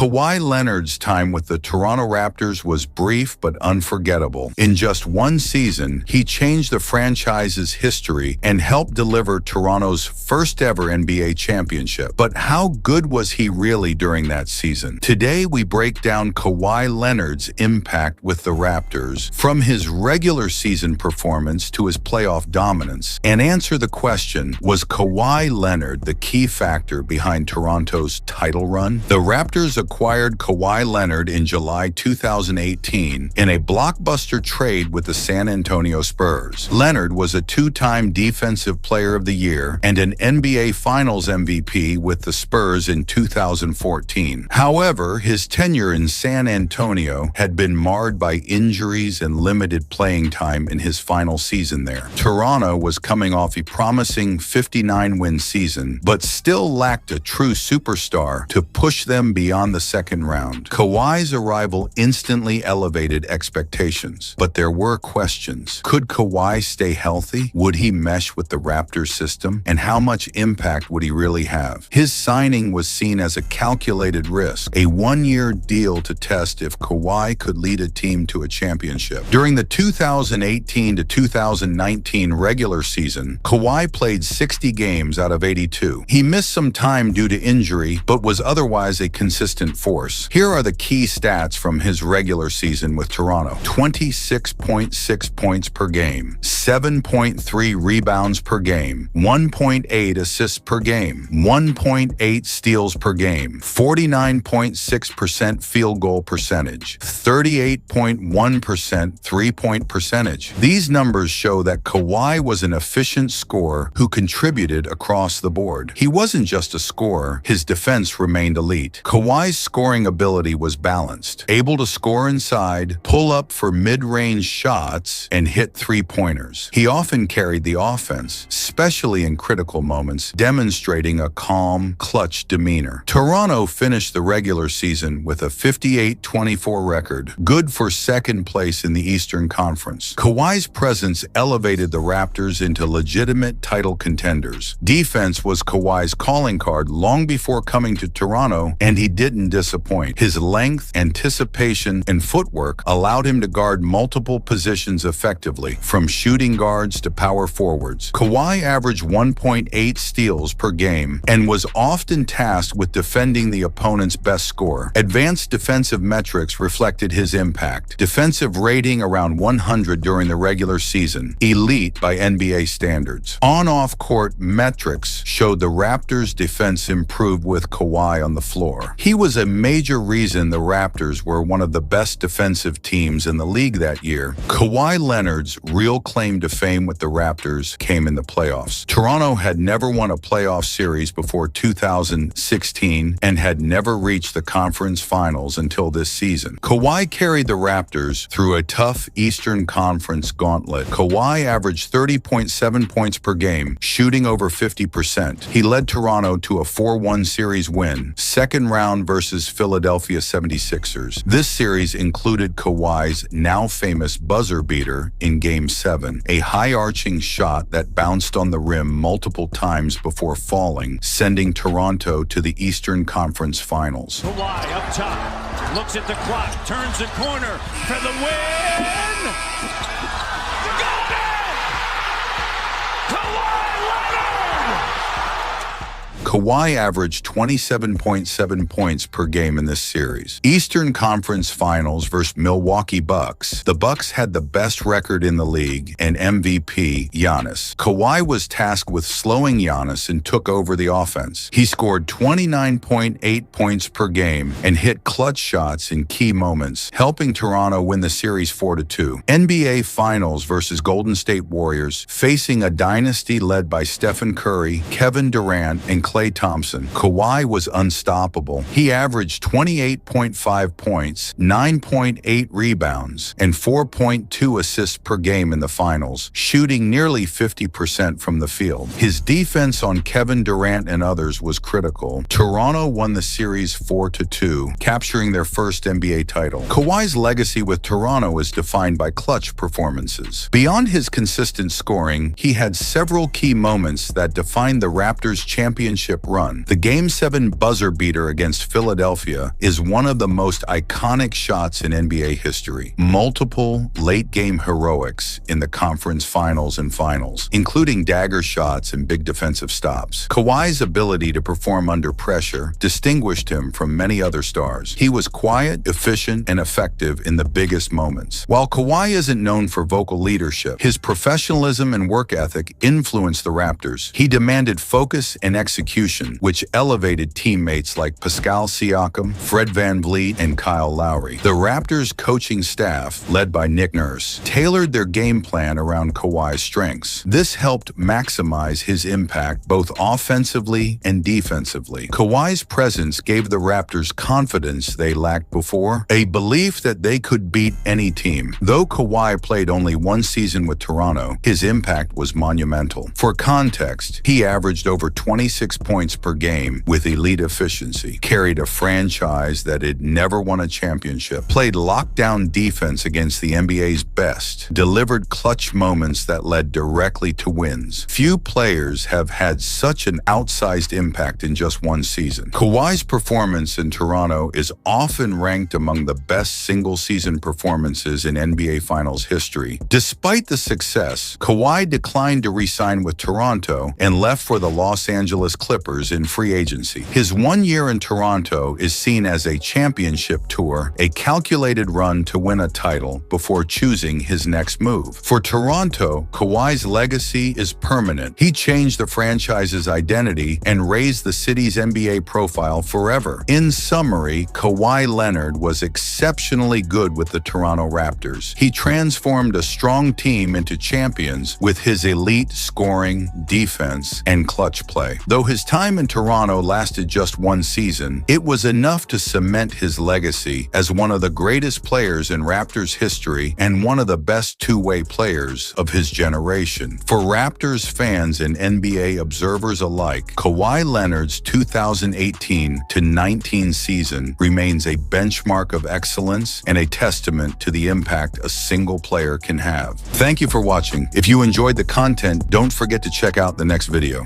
Kawhi Leonard's time with the Toronto Raptors was brief but unforgettable. In just one season, he changed the franchise's history and helped deliver Toronto's first-ever NBA championship. But how good was he really during that season? Today, we break down Kawhi Leonard's impact with the Raptors, from his regular season performance to his playoff dominance, and answer the question, was Kawhi Leonard the key factor behind Toronto's title run? The Raptors acquired Kawhi Leonard in July 2018 in a blockbuster trade with the San Antonio Spurs. Leonard was a two-time Defensive Player of the Year and an NBA Finals MVP with the Spurs in 2014. However, his tenure in San Antonio had been marred by injuries and limited playing time in his final season there. Toronto was coming off a promising 59-win season, but still lacked a true superstar to push them beyond the second round. Kawhi's arrival instantly elevated expectations, but there were questions. Could Kawhi stay healthy? Would he mesh with the Raptors system? And how much impact would he really have? His signing was seen as a calculated risk, a one-year deal to test if Kawhi could lead a team to a championship. During the 2018 to 2019 regular season, Kawhi played 60 games out of 82. He missed some time due to injury, but was otherwise a consistent force. Here are the key stats from his regular season with Toronto. 26.6 points per game, 7.3 rebounds per game, 1.8 assists per game, 1.8 steals per game, 49.6% field goal percentage, 38.1% three-point percentage. These numbers show that Kawhi was an efficient scorer who contributed across the board. He wasn't just a scorer, his defense remained elite. Kawhi's scoring ability was balanced, able to score inside, pull up for mid-range shots, and hit three-pointers. He often carried the offense, especially in critical moments, demonstrating a calm, clutch demeanor. Toronto finished the regular season with a 58-24 record, good for second place in the Eastern Conference. Kawhi's presence elevated the Raptors into legitimate title contenders. Defense was Kawhi's calling card long before coming to Toronto, and he didn't disappoint. His length, anticipation, and footwork allowed him to guard multiple positions effectively, from shooting guards to power forwards. Kawhi averaged 1.8 steals per game and was often tasked with defending the opponent's best scorer. Advanced defensive metrics reflected his impact. Defensive rating around 100 during the regular season, elite by NBA standards. On-off court metrics showed the Raptors' defense improved with Kawhi on the floor. He was a major reason the Raptors were one of the best defensive teams in the league that year. Kawhi Leonard's real claim to fame with the Raptors came in the playoffs. Toronto had never won a playoff series before 2016 and had never reached the conference finals until this season. Kawhi carried the Raptors through a tough Eastern Conference gauntlet. Kawhi averaged 30.7 points per game, shooting over 50%. He led Toronto to a 4-1 series win, second round versus Philadelphia 76ers. This series included Kawhi's now famous buzzer beater in Game 7, a high-arching shot that bounced on the rim multiple times before falling, sending Toronto to the Eastern Conference Finals. Kawhi up top, looks at the clock, turns the corner for the win! Got it! Kawhi Leonard! Kawhi averaged 27.7 points per game in this series. Eastern Conference Finals versus Milwaukee Bucks. The Bucks had the best record in the league and MVP, Giannis. Kawhi was tasked with slowing Giannis and took over the offense. He scored 29.8 points per game and hit clutch shots in key moments, helping Toronto win the series 4-2. NBA Finals versus Golden State Warriors, facing a dynasty led by Stephen Curry, Kevin Durant, and Klay Thompson. Kawhi was unstoppable. He averaged 28.5 points, 9.8 rebounds, and 4.2 assists per game in the finals, shooting nearly 50% from the field. His defense on Kevin Durant and others was critical. Toronto won the series 4-2, capturing their first NBA title. Kawhi's legacy with Toronto is defined by clutch performances. Beyond his consistent scoring, he had several key moments that defined the Raptors' championship championship run. The Game 7 buzzer beater against Philadelphia is one of the most iconic shots in NBA history. Multiple late-game heroics in the conference finals and finals, including dagger shots and big defensive stops. Kawhi's ability to perform under pressure distinguished him from many other stars. He was quiet, efficient, and effective in the biggest moments. While Kawhi isn't known for vocal leadership, his professionalism and work ethic influenced the Raptors. He demanded focus and execution, which elevated teammates like Pascal Siakam, Fred VanVleet, and Kyle Lowry. The Raptors' coaching staff, led by Nick Nurse, tailored their game plan around Kawhi's strengths. This helped maximize his impact both offensively and defensively. Kawhi's presence gave the Raptors confidence they lacked before, a belief that they could beat any team. Though Kawhi played only one season with Toronto, his impact was monumental. For context, he averaged over 26 points per game with elite efficiency, carried a franchise that had never won a championship, played lockdown defense against the NBA's best, delivered clutch moments that led directly to wins. Few players have had such an outsized impact in just one season. Kawhi's performance in Toronto is often ranked among the best single-season performances in NBA Finals history. Despite the success, Kawhi declined to re-sign with Toronto and left for the Los Angeles Clippers in free agency. His 1 year in Toronto is seen as a championship tour, a calculated run to win a title before choosing his next move. For Toronto, Kawhi's legacy is permanent. He changed the franchise's identity and raised the city's NBA profile forever. In summary, Kawhi Leonard was exceptionally good with the Toronto Raptors. He transformed a strong team into champions with his elite scoring, defense, and clutch play. Though his time in Toronto lasted just one season, it was enough to cement his legacy as one of the greatest players in Raptors history and one of the best two-way players of his generation. For Raptors fans and NBA observers alike, Kawhi Leonard's 2018-19 season remains a benchmark of excellence and a testament to the impact a single player can have. Thank you for watching. If you enjoyed the content, don't forget to check out the next video.